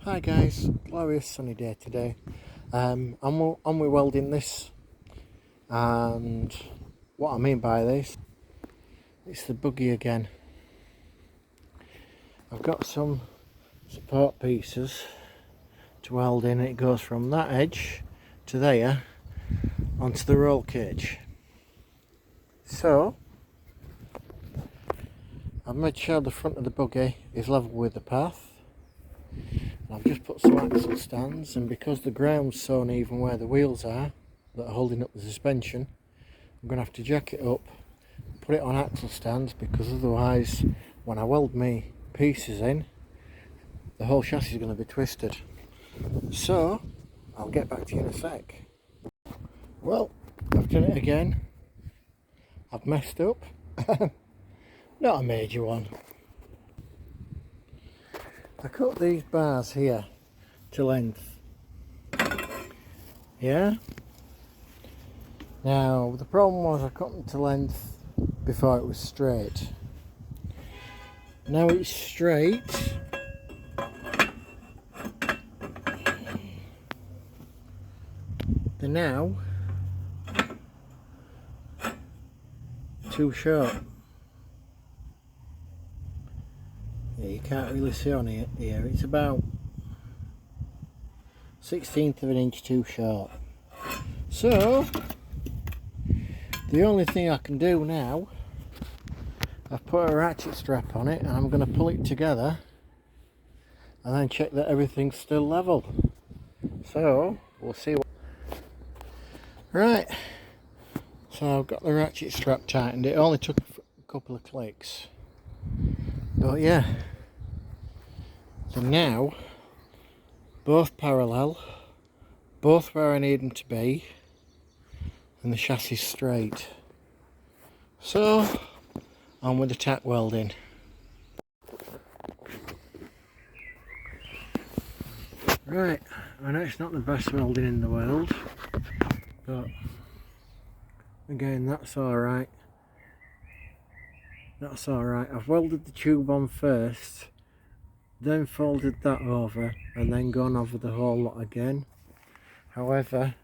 Hi guys, glorious sunny day today. I'm with welding this, and what I mean by this, it's the buggy again. I've got some support pieces to weld in. It goes from that edge to there onto the roll cage. So I've made sure the front of the buggy is level with the path. I've just put some axle stands, and because the ground's so uneven where the wheels are that are holding up the suspension, I'm going to have to jack it up, put it on axle stands, because otherwise when I weld me pieces in, the whole chassis is going to be twisted. So I'll get back to you in a sec. Well, I've done it again. I've messed up. Not a major one. I cut these bars here to length. Yeah? Now, the problem was I cut them to length before it was straight. Now it's straight. They're now too short. Yeah, you can't really see on it here. It's about 1/16 of an inch too short. So the only thing I can do now, I've put a ratchet strap on it and I'm going to pull it together and then check that everything's still level. So we'll see what... Right, so I've got the ratchet strap tightened. It only took a couple of clicks, but yeah, so now both parallel, both where I need them to be, and the chassis straight. So on with the tack welding. Right, I know it's not the best welding in the world, but again, that's alright. That's alright. I've welded the tube on first, then folded that over, and then gone over the whole lot again. However,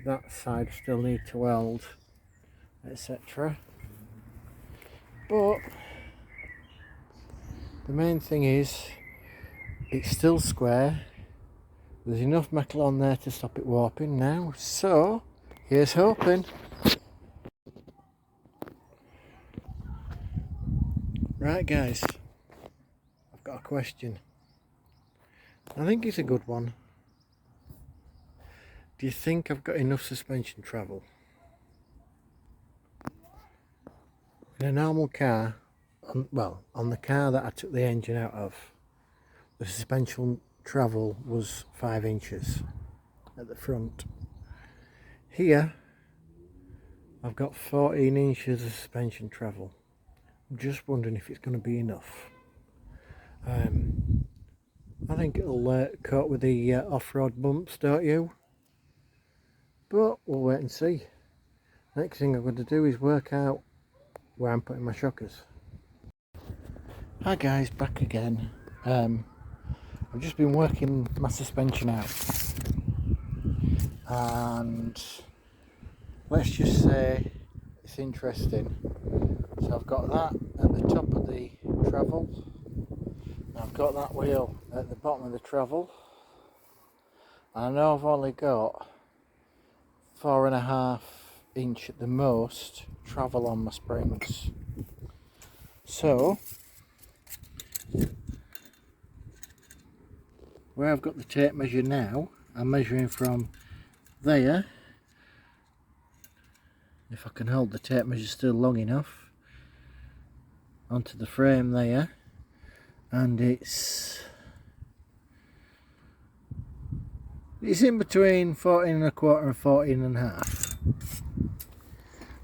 that side still need to weld, etc. But the main thing is, it's still square. There's enough metal on there to stop it warping now, so here's hoping. Right guys, I've got a question. I think it's a good one. Do you think I've got enough suspension travel? In a normal car, on the car that I took the engine out of, the suspension travel was 5 inches at the front. Here I've got 14 inches of suspension travel. I'm just wondering if it's going to be enough. I think it'll cope with the off-road bumps, don't you? But we'll wait and see. Next thing I'm going to do is work out where I'm putting my shockers. Hi guys, back again. I've just been working my suspension out, and let's just say it's interesting. So I've got that at the top of the travel, I've got that wheel at the bottom of the travel. I know I've only got 4.5 inch at the most travel on my springs. So where I've got the tape measure now, I'm measuring from there, if I can hold the tape measure still long enough, onto the frame there, and it's in between 14.25 and 14.5.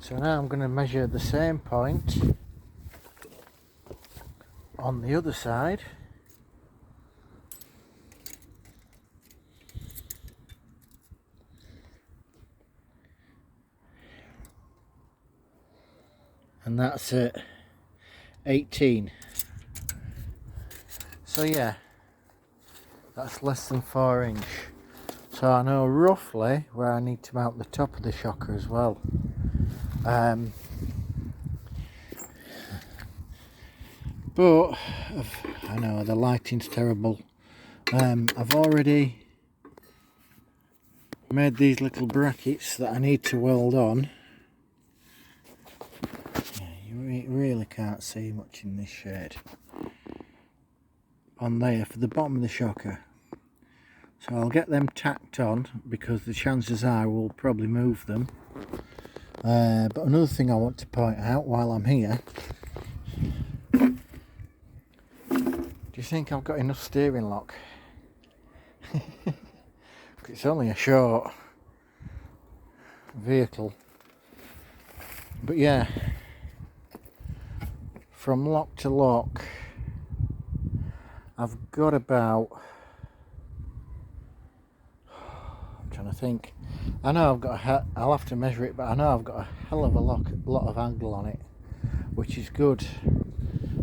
So now I'm going to measure the same point on the other side. And that's at 18. So yeah, That's less than 4 inch. So I know roughly where I need to mount the top of the shocker as well. But I know the lighting's terrible. I've already made these little brackets that I need to weld on. Yeah, you really can't see much in this shade. On there for the bottom of the shocker. So I'll get them tacked on because the chances are we'll probably move them. But another thing I want to point out while I'm here. Do you think I've got enough steering lock? It's only a short vehicle. But yeah, from lock to lock, I've got about, I'm trying to think, I know I've got I'll have to measure it, but I know I've got a hell of a lot of angle on it, which is good,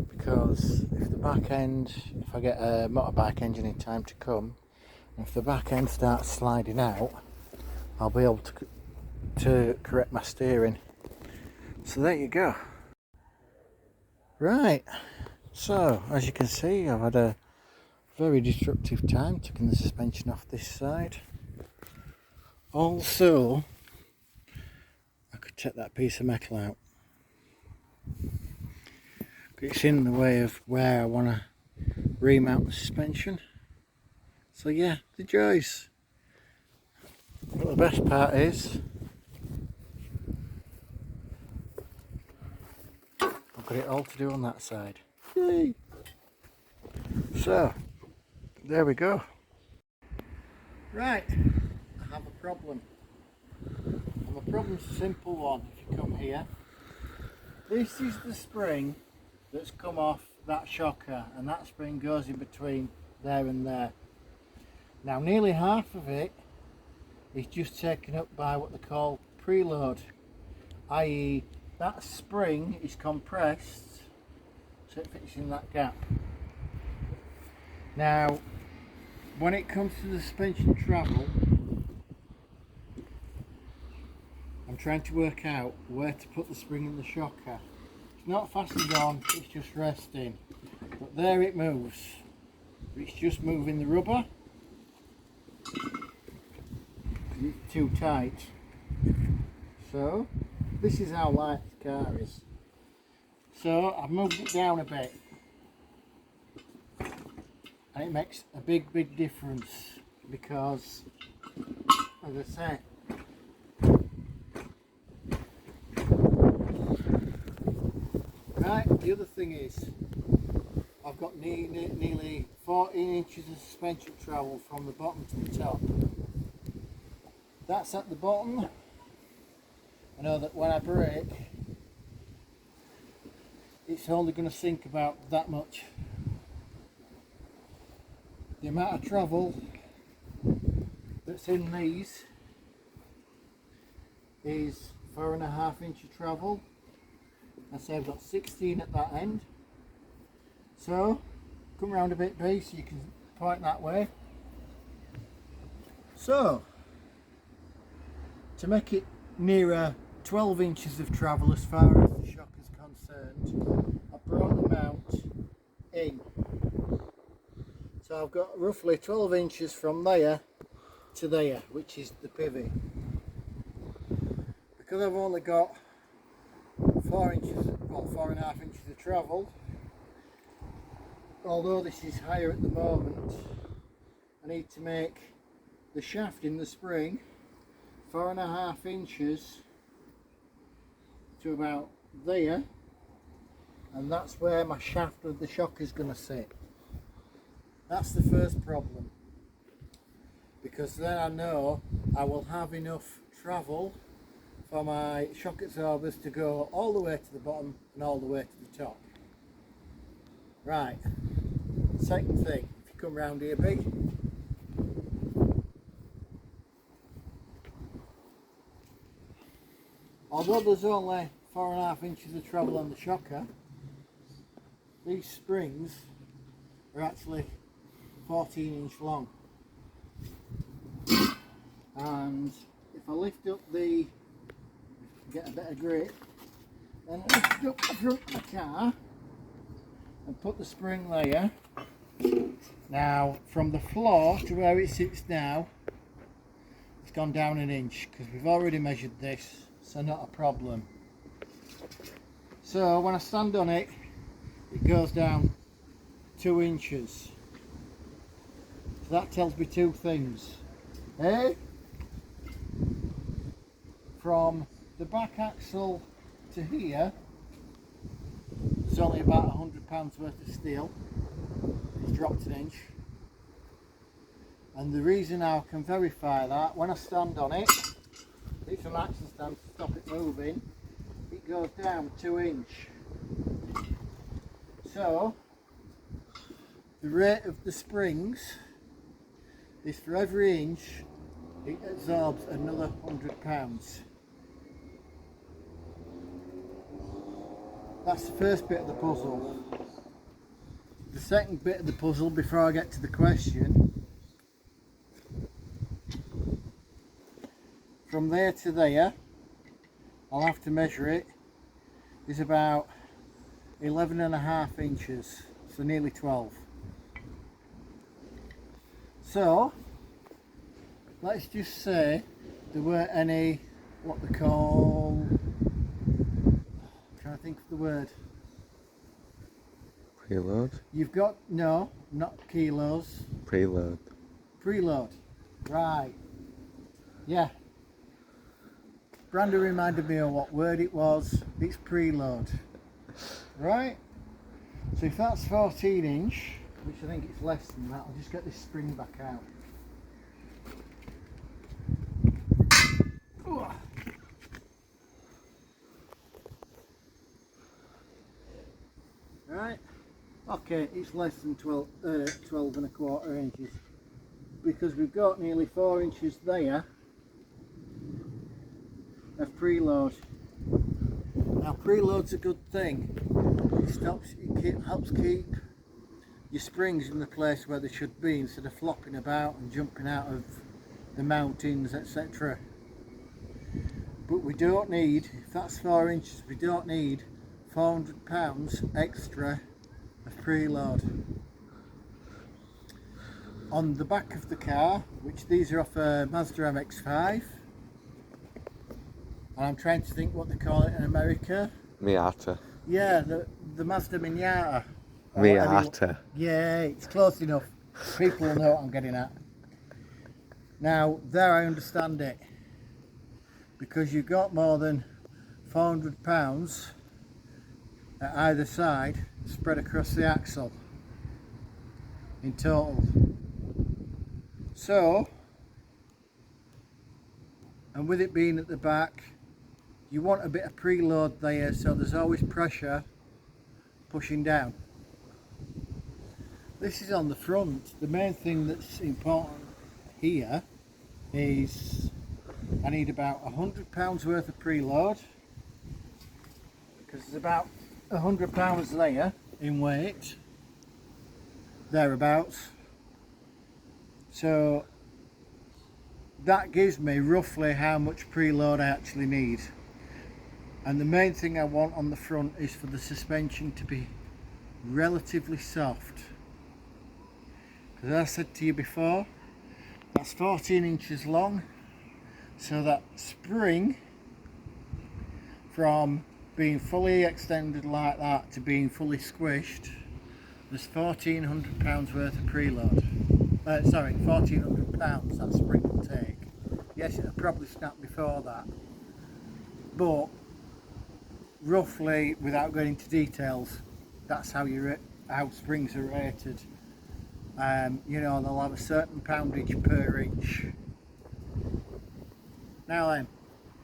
because if the back end, if I get a motorbike engine in time to come, if the back end starts sliding out, I'll be able to correct my steering. So there you go. Right, so as you can see, I've had a very disruptive time taking the suspension off this side. Also, I could take that piece of metal out. It's in the way of where I want to remount the suspension. So yeah, the joys. But the best part is I've got it all to do on that side. Yay! So there we go. Right, I have a problem. And the problem's a simple one. If you come here, this is the spring that's come off that shocker, and that spring goes in between there and there. Now nearly half of it is just taken up by what they call preload, i.e. that spring is compressed so it fits in that gap. Now when it comes to the suspension travel, I'm trying to work out where to put the spring in the shocker. It's not fastened on, it's just resting, but there it moves. It's just moving the rubber. It's too tight. So this is how light the car is. So I've moved it down a bit, and it makes a big difference because, as I say, right, the other thing is I've got nearly 14 inches of suspension travel from the bottom to the top. That's at the bottom. I know that when I brake, it's only going to sink about that much. The amount of travel that's in these is 4.5 inch of travel. I say I've got 16 at that end. So come round a bit, B, so you can point that way. So to make it nearer 12 inches of travel as far as the shock is concerned, I brought the mount in. So I've got roughly 12 inches from there to there, which is the pivot. Because I've only got 4 inches, well, 4.5 inches of travel, although this is higher at the moment, I need to make the shaft in the spring 4.5 inches to about there, and that's where my shaft of the shock is going to sit. That's the first problem, because then I know I will have enough travel for my shock absorbers to go all the way to the bottom and all the way to the top. Right, second thing, if you come round here, B, although there's only 4.5 inches of travel on the shocker, these springs are actually 14-inch long. And if I lift up get a better grip, then I lift up the front of the car and put the spring there. Now, from the floor to where it sits now, it's gone down 1 inch because we've already measured this, so not a problem. So when I stand on it, it goes down 2 inches. So that tells me two things. A, from the back axle to here, there's only about £100 worth of steel. It's dropped 1 inch. And the reason I can verify that, when I stand on it, it's an action stand to stop it moving, it goes down 2 inch. So the rate of the springs is for every inch it absorbs another £100. That's the first bit of the puzzle. The second bit of the puzzle, before I get to the question, from there to there, I'll have to measure it, is about 11.5 inches, so nearly 12. So let's just say there weren't any, what they call, I'm trying to think of the word. Preload? You've got, no, not kilos. Preload. Preload, right. Yeah. Brandon reminded me of what word it was. It's preload. Right? So if that's 14 inch, which I think it's less than that, I'll just get this spring back out. Right? Okay, it's less than 12 12.25 inches. Because we've got nearly 4 inches there of preload. Now preload's a good thing. It helps keep your springs in the place where they should be instead of flopping about and jumping out of the mountains, etc. But we don't need, if that's 4 inches, we don't need £400 extra of preload. On the back of the car, which these are off a Mazda MX-5, and I'm trying to think what they call it in America. Miata. Yeah, the Mazda Miata. Miata. Yeah, it's close enough. People will know what I'm getting at. Now, there I understand it. Because you've got more than £400 at either side spread across the axle in total. So, and with it being at the back, you want a bit of preload there so there's always pressure pushing down. This is on the front. The main thing that's important here is I need about £100 worth of preload, because there's about £100 there in weight, thereabouts. So that gives me roughly how much preload I actually need. And the main thing I want on the front is for the suspension to be relatively soft. As I said to you before, that's 14 inches long, so that spring from being fully extended like that to being fully squished, there's £1,400 worth of preload. Sorry, £1,400 that spring will take. Yes, it'll probably snap before that, but roughly, without going into details, that's how how springs are rated. You know, they'll have a certain poundage per inch. Now then,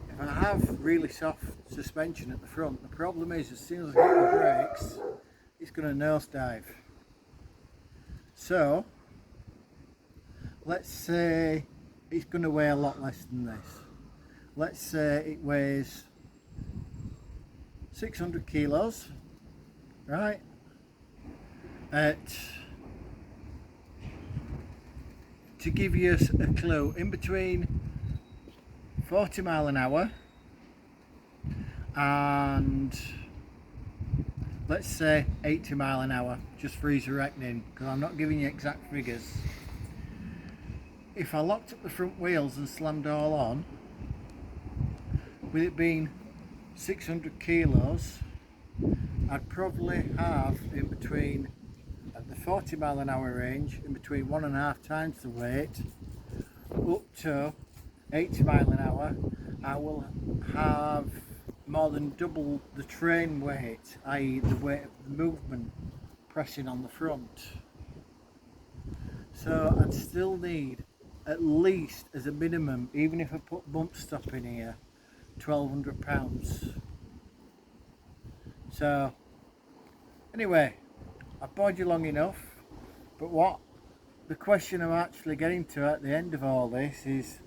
if I have really soft suspension at the front, the problem is as soon as I hit the brakes, it's going to nosedive. So, let's say it's going to weigh a lot less than this. Let's say it weighs 600 kilos, right? At to give you a clue, in between 40 mile an hour and let's say 80 mile an hour, just for easy reckoning, because I'm not giving you exact figures. If I locked up the front wheels and slammed all on, with it being 600 kilos, I'd probably have in between, at the 40 mile an hour range, in between 1.5 times the weight up to 80 mile an hour. I will have more than double the train weight, i.e. the weight of the movement pressing on the front. So I'd still need at least, as a minimum, even if I put bump stop in here, 1,200 pounds. So anyway, I've bored you long enough, but what the question I'm actually getting to at the end of all this is,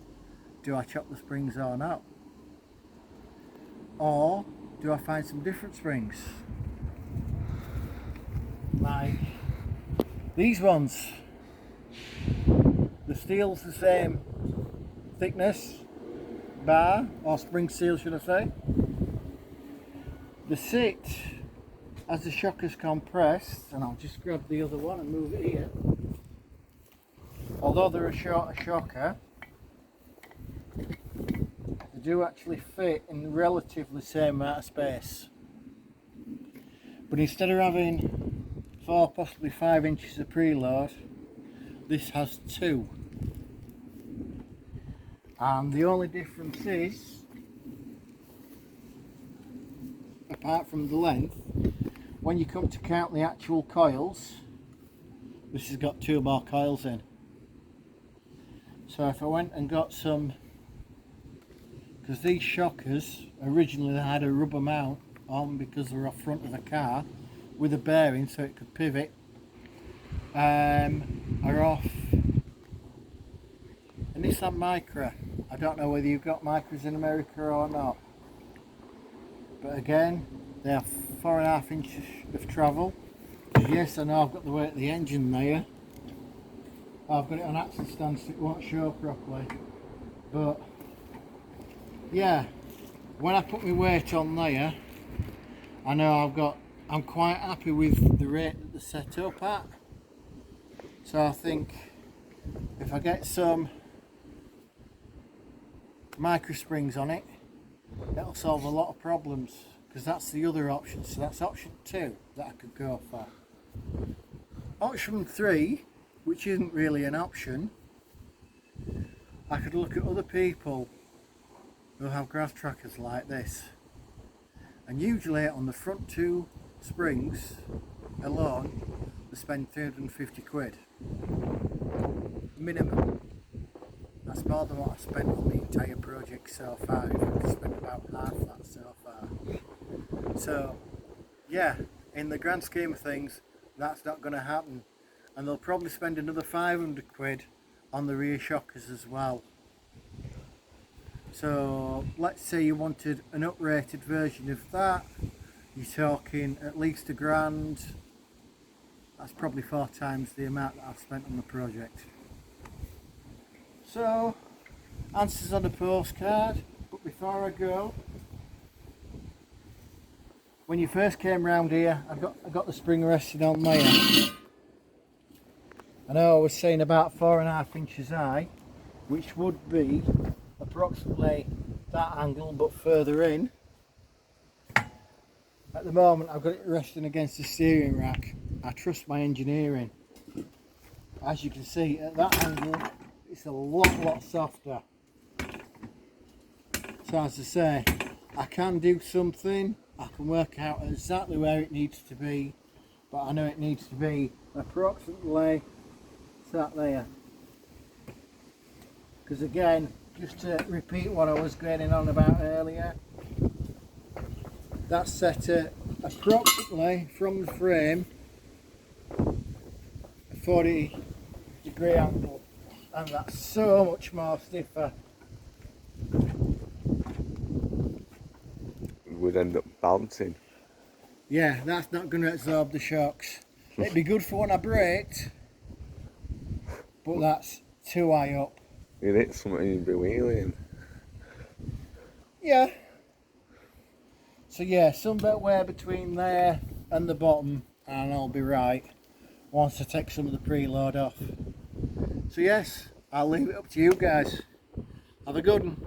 do I chop the springs or not? Or do I find some different springs? Like these ones. The steel's the same thickness, bar, or spring seal should I say. The sit, as the shocker's compressed, and I'll just grab the other one and move it here. Although they're a shorter shocker, they do actually fit in relatively the same amount of space. But instead of having 4, possibly 5 inches of preload, this has 2. And the only difference is, apart from the length, when you come to count the actual coils, this has got 2 more coils in. So if I went and got some, because these shockers originally they had a rubber mount on because they were off front of the car with a bearing so it could pivot, are off a Nissan Micra. I don't know whether you've got Micras in America or not, but again they are 4.5 inches of travel. Yes, I know I've got the weight of the engine there. I've got it on axle stand so it won't show properly, but yeah, when I put my weight on there, I know I'm quite happy with the rate that they're set up at. So I think if I get some micro springs on it, that'll solve a lot of problems, because that's the other option. So that's option 2 that I could go for. Option 3, which isn't really an option, I could look at other people who have grass trackers like this, and usually on the front 2 springs alone they spend 350 quid minimum. That's more than what I spent on the entire project so far. I've spent about half that so far. So yeah, in the grand scheme of things, that's not going to happen, and they'll probably spend another 500 quid on the rear shockers as well. So let's say you wanted an uprated version of that, you're talking at least £1,000. That's probably 4 times the amount that I've spent on the project. So, answers on a postcard, but before I go, when you first came round here, I got the spring resting on there. I know I was saying about 4.5 inches high, which would be approximately that angle but further in. At the moment I've got it resting against the steering rack. I trust my engineering. As you can see, at that angle it's a lot softer. So as I say, I can do something, I can work out exactly where it needs to be, but I know it needs to be approximately that there. Because again, just to repeat what I was going on about earlier, that's set at approximately from the frame a 40-degree angle, and that's so much more stiffer. Would end up bouncing. Yeah, that's not going to absorb the shocks. It'd be good for when I braked, but that's too high up. You hit something you'd be wheeling. Yeah. So yeah, somewhere between there and the bottom, and I'll be right once I take some of the preload off. So yes, I'll leave it up to you guys. Have a good one.